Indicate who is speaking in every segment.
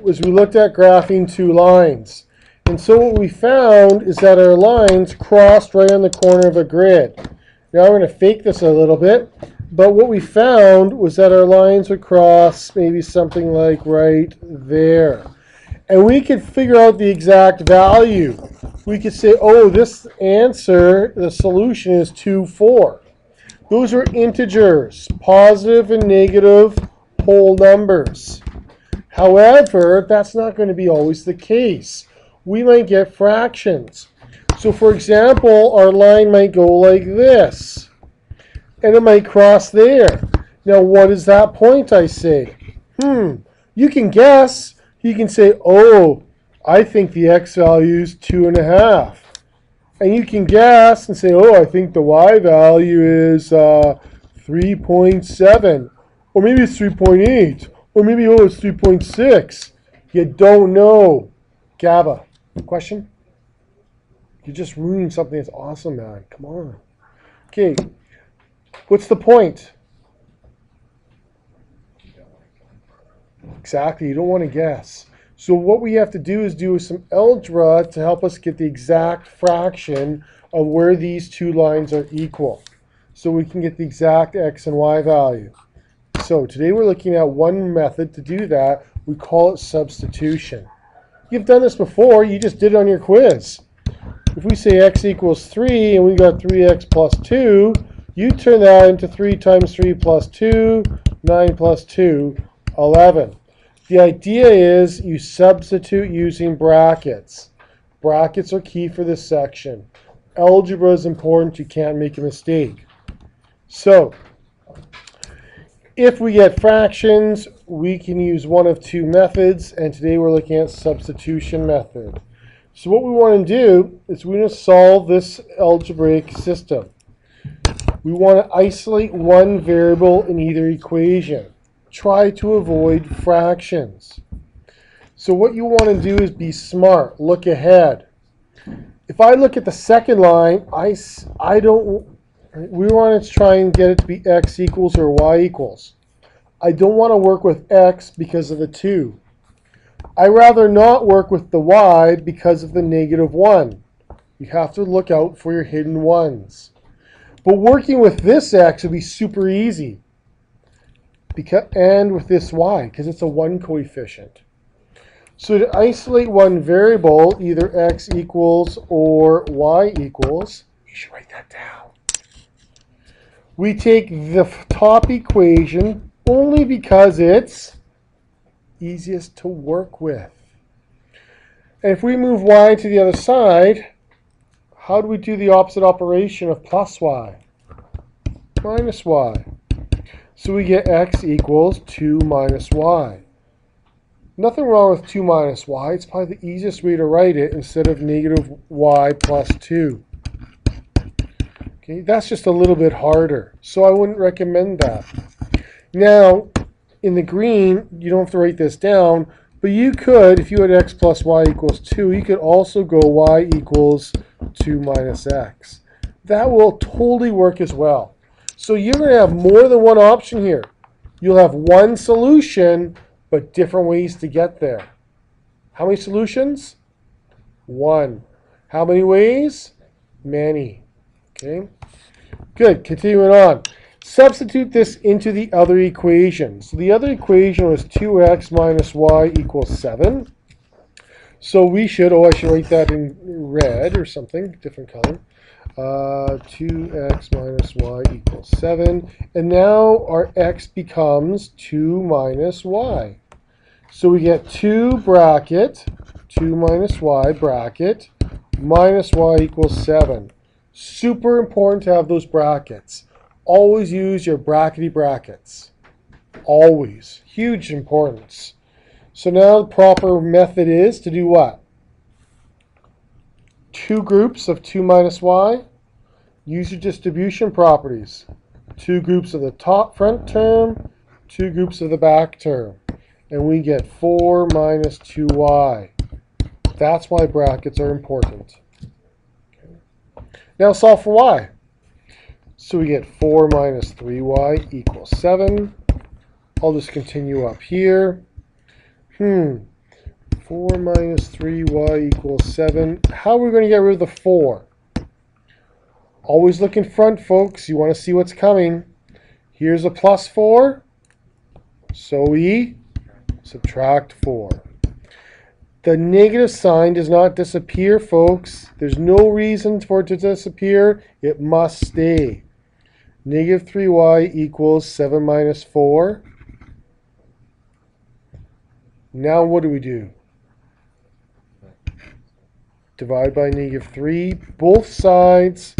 Speaker 1: was we looked at graphing two lines. And so what we found is that our lines crossed right on the corner of a grid. Now I'm going to fake this a little bit, but what we found was that our lines would cross maybe something like right there. And we could figure out the exact value. We could say, oh, this answer, the solution is 2, 4. Those are integers, positive and negative whole numbers. However, that's not going to be always the case. We might get fractions. So for example, our line might go like this, and it might cross there. Now what is that point, I say? You can guess. You can say, oh, I think the x value is 2.5. And you can guess and say, oh, I think the y value is 3.7. Or maybe it's 3.8. Or maybe, oh, it's 3.6. You don't know. GABA. Question? You just ruined something that's awesome, man. Come on. Okay. What's the point? Exactly. You don't want to guess. So what we have to do is do some algebra to help us get the exact fraction of where these two lines are equal. So we can get the exact x and y value. So today we're looking at one method to do that. We call it substitution. You've done this before. You just did it on your quiz. If we say x equals 3 and we got 3x plus 2, you turn that into 3 times 3 plus 2, 9 plus 2, 11. The idea is you substitute using brackets. Brackets are key for this section. Algebra is important. You can't make a mistake. So, if we get fractions, we can use one of two methods, and today we're looking at substitution method. So what we want to do is we're going to solve this algebraic system. We want to isolate one variable in either equation. Try to avoid fractions. So what you want to do is be smart. Look ahead. If I look at the second line, we want to try and get it to be x equals or y equals. I don't want to work with x because of the 2. I rather not work with the y because of the -1. You have to look out for your hidden ones. But working with this x would be super easy. And with this y, because it's a 1 coefficient. So to isolate one variable, either x equals or y equals, you should write that down. We take the top equation only because it's easiest to work with. And if we move y to the other side, how do we do the opposite operation of plus y? Minus y. So we get x equals 2 minus y. Nothing wrong with 2 minus y. It's probably the easiest way to write it instead of negative y plus 2. Okay, that's just a little bit harder, so I wouldn't recommend that. Now, in the green, you don't have to write this down, but you could, if you had x plus y equals 2, you could also go y equals 2 minus x. That will totally work as well. So you're going to have more than one option here. You'll have one solution, but different ways to get there. How many solutions? One. How many ways? Many. Okay. Good. Continuing on. Substitute this into the other equation. So the other equation was 2x minus y equals 7. So we should, I should write that in red or something, different color. 2x minus y equals 7. And now our x becomes 2 minus y. So we get 2 bracket, 2 minus y bracket, minus y equals 7. Super important to have those brackets. Always use your brackety brackets. Always. Huge importance. So now the proper method is to do what? Two groups of 2 minus y. Use your distribution properties. Two groups of the top front term, two groups of the back term. And we get 4 minus 2y. That's why brackets are important. Okay. Now solve for y. So we get 4 minus 3y equals 7. I'll just continue up here. 4 minus 3y equals 7. How are we going to get rid of the 4? Always look in front, folks. You want to see what's coming. Here's a plus 4. So we subtract 4. The negative sign does not disappear, folks. There's no reason for it to disappear. It must stay. Negative 3y equals 7 minus 4. Now what do? Divide by negative 3. Both sides,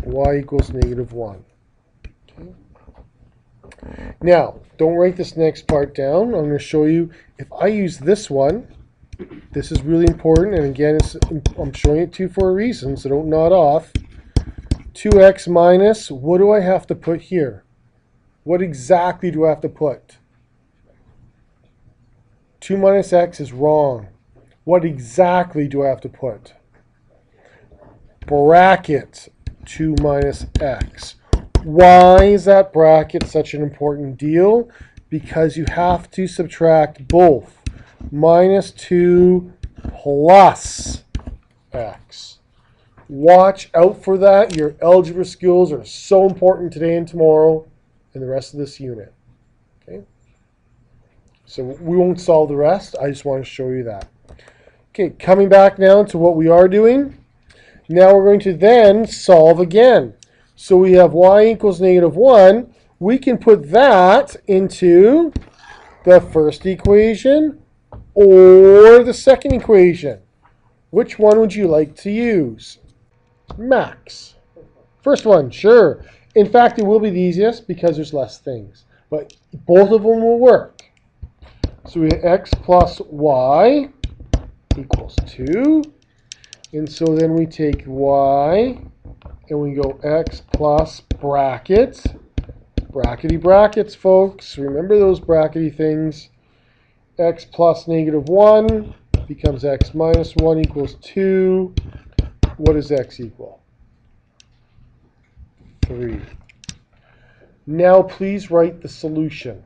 Speaker 1: y equals negative 1. Okay. Now, don't write this next part down. I'm going to show you if I use this one. This is really important, and again, I'm showing it to you for a reason, so don't nod off. 2x minus, what do I have to put here? What exactly do I have to put? 2 minus x is wrong. What exactly do I have to put? Bracket 2 minus x. Why is that bracket such an important deal? Because you have to subtract both. Minus 2 plus x. Watch out for that. Your algebra skills are so important today and tomorrow and the rest of this unit. Okay? So we won't solve the rest. I just want to show you that. Okay, coming back now to what we are doing. Now we're going to then solve again. So we have y equals negative 1. We can put that into the first equation or the second equation. Which one would you like to use? Max. First one, sure. In fact, it will be the easiest because there's less things. But both of them will work. So we have x plus y equals 2. And so then we take y and we go x plus bracket. Brackety brackets, folks. Remember those brackety things. X plus negative 1 becomes x minus 1 equals 2. What does x equal? 3. Now please write the solution.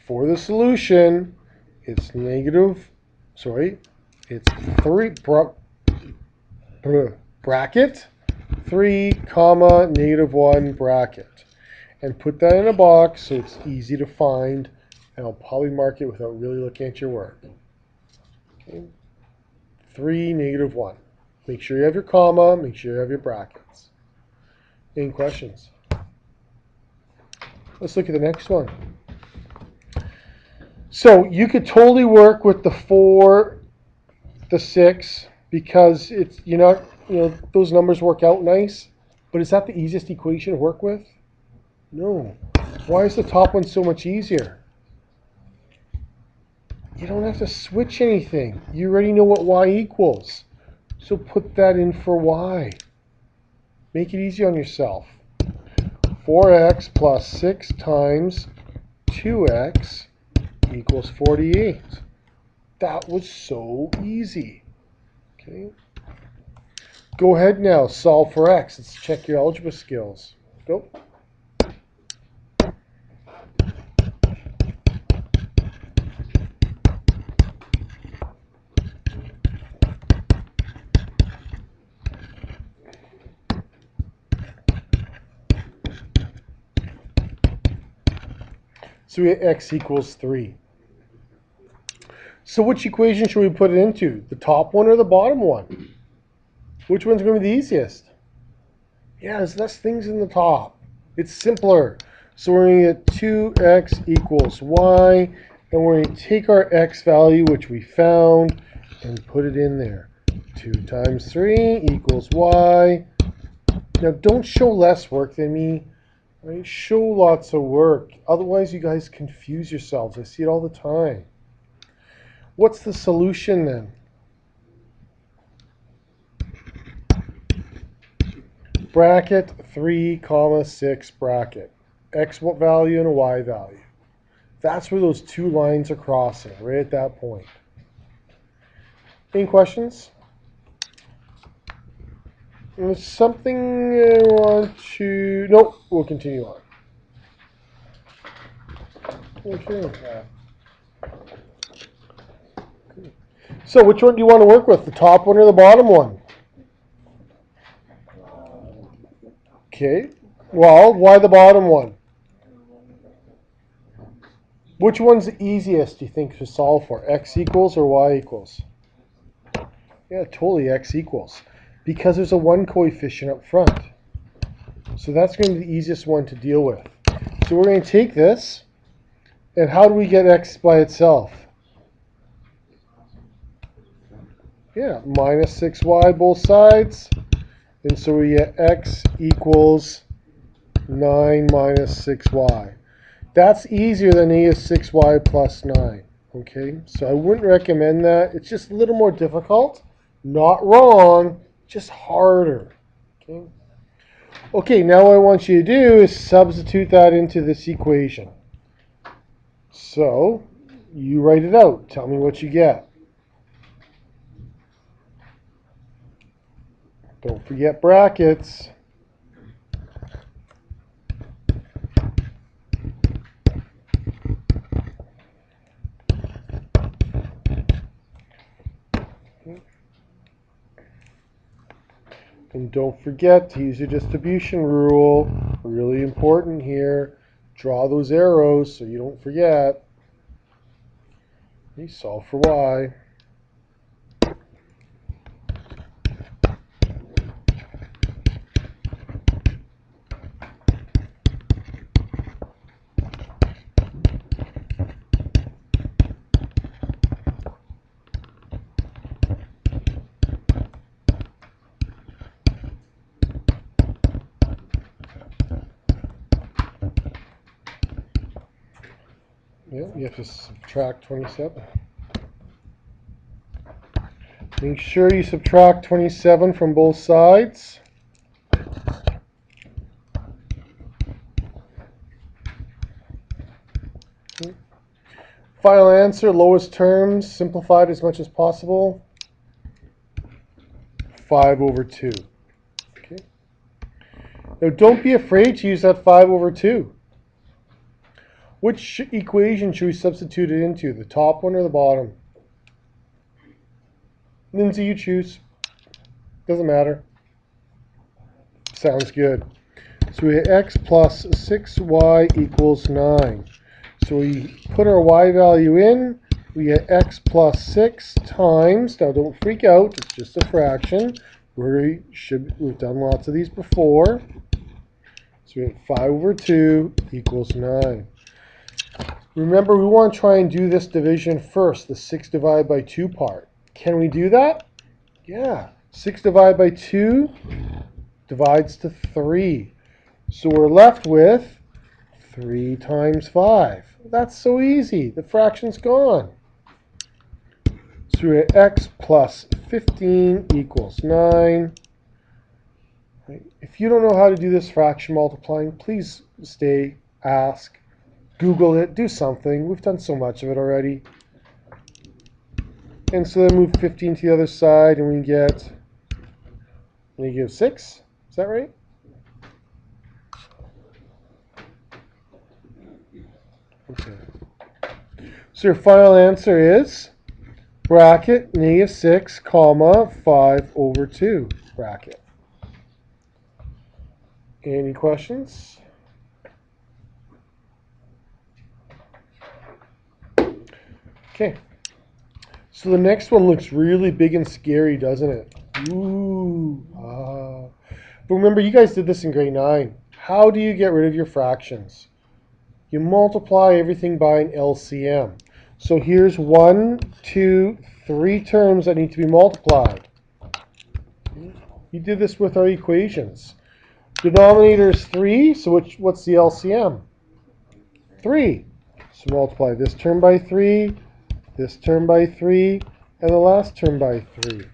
Speaker 1: For the solution, it's it's 3 bracket 3 comma negative 1 bracket. And put that in a box so it's easy to find, and I'll probably mark it without really looking at your work. Okay. 3 negative 1. Make sure you have your comma, make sure you have your brackets. Any questions? Let's look at the next one. So you could totally work with the 4, the 6, because it's those numbers work out nice, but is that the easiest equation to work with? No. Why is the top one so much easier? You don't have to switch anything. You already know what y equals. So put that in for y. Make it easy on yourself. 4x plus 6 times 2x equals 48. That was so easy. Okay. Go ahead now, solve for x. Let's check your algebra skills. Go. So we have x equals 3. So which equation should we put it into? The top one or the bottom one? Which one's going to be the easiest? Yeah, there's less things in the top. It's simpler. So we're going to get 2x equals y, and we're going to take our x value, which we found, and put it in there. 2 times 3 equals y. Now don't show less work than me. Right? Show lots of work. Otherwise, you guys confuse yourselves. I see it all the time. What's the solution then? Bracket 3 comma 6 bracket. X value and a y value. That's where those two lines are crossing, right at that point. Any questions? There's something I want to... Nope, we'll continue on. Okay. So which one do you want to work with, the top one or the bottom one? Okay. Well, why the bottom one? Which one's the easiest, do you think, to solve for? X equals or y equals? Yeah, totally x equals. Because there's a 1 coefficient up front. So that's going to be the easiest one to deal with. So we're going to take this, and how do we get x by itself? Yeah, minus 6y both sides. And so we get x equals 9 minus 6y. That's easier than negative 6y plus 9. Okay, so I wouldn't recommend that. It's just a little more difficult. Not wrong, just harder. Okay, okay, now what I want you to do is substitute that into this equation. So you write it out. Tell me what you get. Don't forget brackets. And don't forget to use your distribution rule. Really important here. Draw those arrows so you don't forget. You solve for y. Yeah, you have to subtract 27. Make sure you subtract 27 from both sides. Final answer, lowest terms, simplified as much as possible. 5 over 2. Okay. Now don't be afraid to use that 5 over 2. Which equation should we substitute it into, the top one or the bottom? Lindsay, you choose. Doesn't matter. Sounds good. So we have x plus 6y equals 9. So we put our y value in. We get x plus 6 times, now don't freak out, it's just a fraction. We've done lots of these before. So we have 5 over 2 equals 9. Remember, we want to try and do this division first, the 6 divided by 2 part. Can we do that? Yeah. 6 divided by 2 divides to 3. So we're left with 3 times 5. That's so easy. The fraction's gone. So we have x plus 15 equals 9. If you don't know how to do this fraction multiplying, please ask, Google it, do something. We've done so much of it already. And so then move 15 to the other side, and we get negative 6. Is that right? Okay. So your final answer is bracket negative 6 comma 5 over 2 bracket. Any questions? Okay. So the next one looks really big and scary, doesn't it? Ooh. But remember, you guys did this in grade 9. How do you get rid of your fractions? You multiply everything by an LCM. So here's 1, 2, 3 terms that need to be multiplied. You did this with our equations. Denominator is 3, so what's the LCM? 3. So multiply this term by 3, this term by 3, and the last term by 3.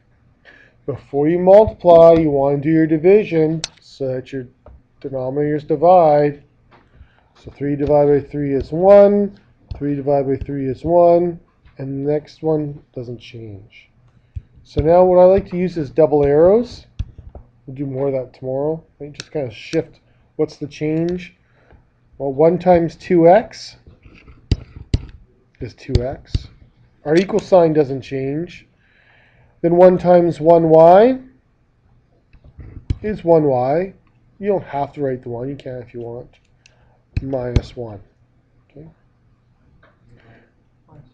Speaker 1: Before you multiply, you want to do your division so that your denominators divide. So 3 divided by 3 is 1, 3 divided by 3 is 1, and the next one doesn't change. So now what I like to use is double arrows. We'll do more of that tomorrow. I just kind of shift what's the change. Well, 1 times 2x is 2x. Our equal sign doesn't change. Then 1 times 1y is 1y. You don't have to write the 1. You can if you want. Minus 1. Okay.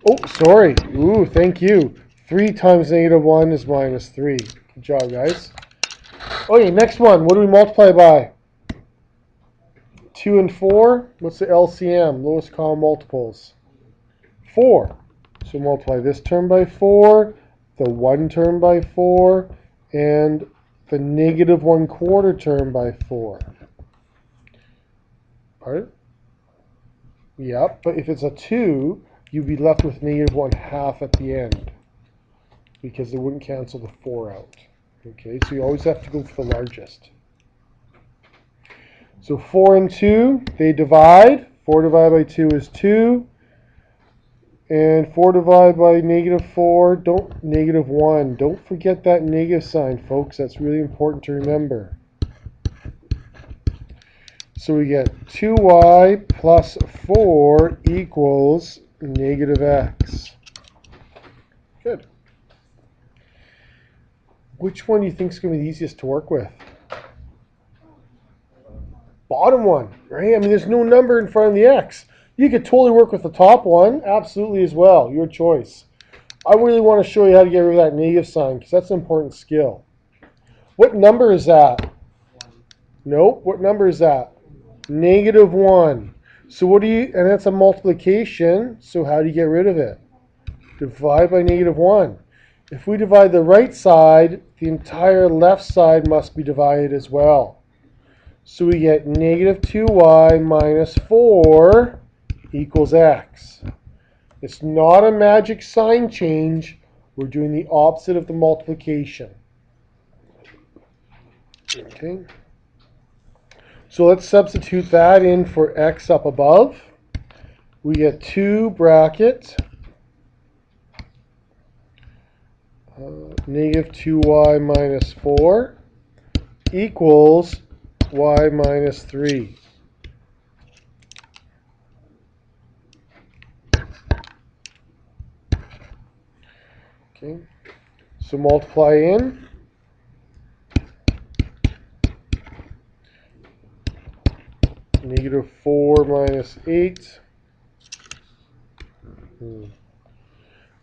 Speaker 1: Oh, sorry. Ooh, thank you. 3 times negative 1 is minus 3. Good job, guys. Okay, next one. What do we multiply by? 2 and 4. What's the LCM? Lowest common multiples. 4. So multiply this term by 4, the 1 term by 4, and the negative 1/4 term by 4. Pardon? Yep, but if it's a 2, you'd be left with negative 1/2 at the end because it wouldn't cancel the 4 out. Okay, so you always have to go for the largest. So 4 and 2, they divide. 4 divided by 2 is 2. And 4 divided by negative 4, negative 1. Don't forget that negative sign, folks. That's really important to remember. So we get 2y plus 4 equals negative x. Good. Which one do you think is going to be the easiest to work with? Bottom one, right? I mean, there's no number in front of the x. You could totally work with the top one, absolutely as well. Your choice. I really want to show you how to get rid of that negative sign because that's an important skill. What number is that? Nope. What number is that? Negative 1. So what do you, and that's a multiplication, so how do you get rid of it? Divide by negative 1. If we divide the right side, the entire left side must be divided as well. So we get negative 2y minus 4 equals x. It's not a magic sign change. We're doing the opposite of the multiplication. Okay. So let's substitute that in for x up above. We get 2 bracket negative 2y minus 4 equals y minus 3. Okay, so multiply in. Negative 4 minus 8.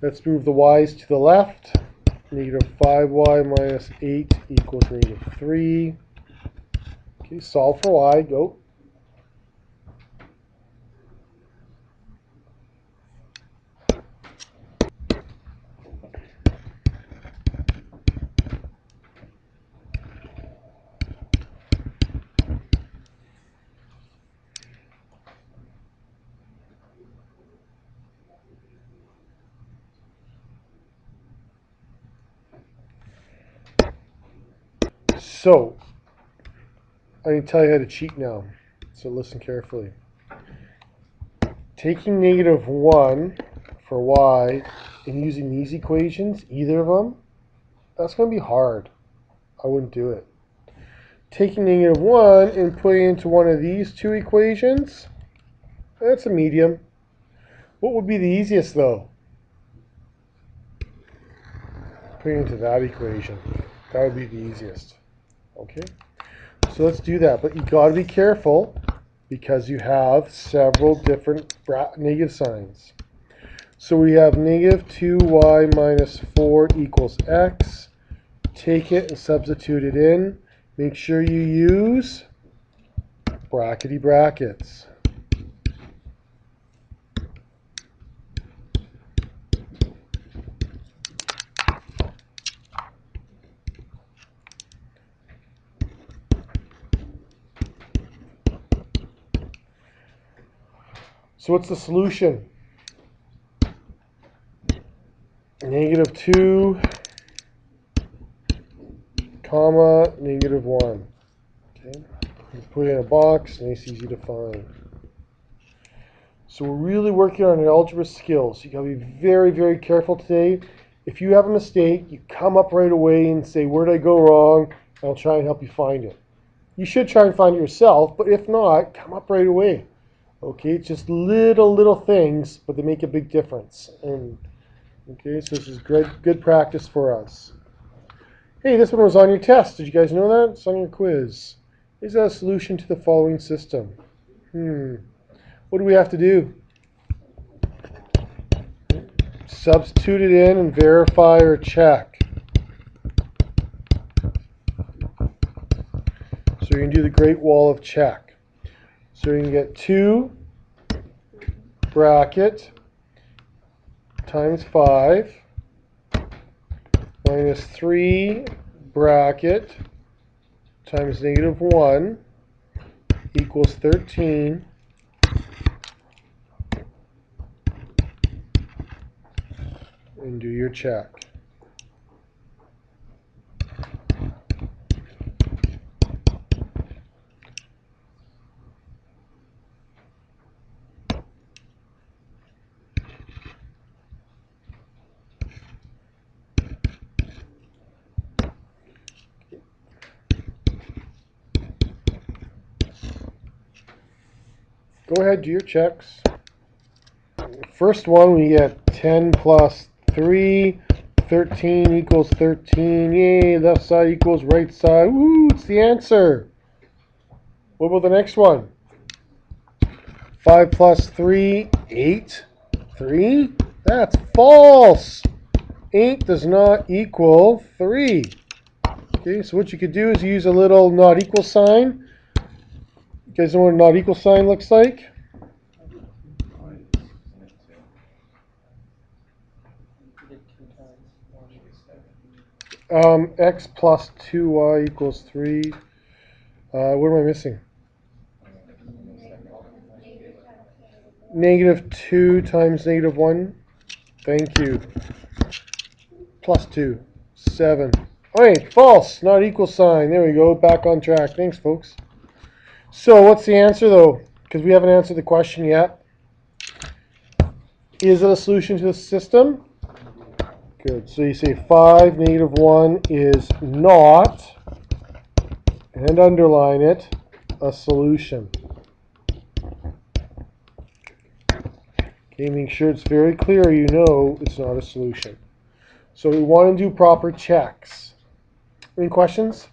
Speaker 1: Let's move the y's to the left. Negative 5y minus 8 equals negative 3. Okay, solve for y. Go. So, I can tell you how to cheat now. So listen carefully. Taking negative 1 for y and using these equations, either of them, that's going to be hard. I wouldn't do it. Taking negative 1 and putting it into one of these two equations, that's a medium. What would be the easiest, though? Putting it into that equation. That would be the easiest. Okay? So let's do that. But you got to be careful because you have several different negative signs. So we have negative 2y minus 4 equals x. Take it and substitute it in. Make sure you use brackety brackets. So what's the solution? Negative 2, comma, negative 1. Okay. You put it in a box, nice, easy to find. So we're really working on your algebra skills. You got to be very, very careful today. If you have a mistake, you come up right away and say, where did I go wrong? I'll try and help you find it. You should try and find it yourself, but if not, come up right away. Okay, it's just little things, but they make a big difference. And okay, so this is good practice for us. Hey, this one was on your test. Did you guys know that? It's on your quiz. Is that a solution to the following system? What do we have to do? Substitute it in and verify or check. So you can do the Great Wall of Check. So you can get 2 bracket times 5 minus 3 bracket times negative 1 equals 13 and do your check. Go ahead, do your checks. First one, we get 10 plus 3, 13 equals 13. Yay, left side equals right side. Woo, it's the answer. What about the next one? 5 plus 3, 8. 3? That's false. 8 does not equal 3. Okay, so what you could do is use a little not equal sign. You guys know what a not equal sign looks like? X plus 2y equals 3. What am I missing? Negative 2 times negative 1. Thank you. Plus 2. 7. Wait, false. Not equal sign. There we go. Back on track. Thanks, folks. So what's the answer, though? Because we haven't answered the question yet. Is it a solution to the system? Good. So you say 5, negative 1 is not, and underline it, a solution. Okay, make sure it's very clear you know it's not a solution. So we want to do proper checks. Any questions?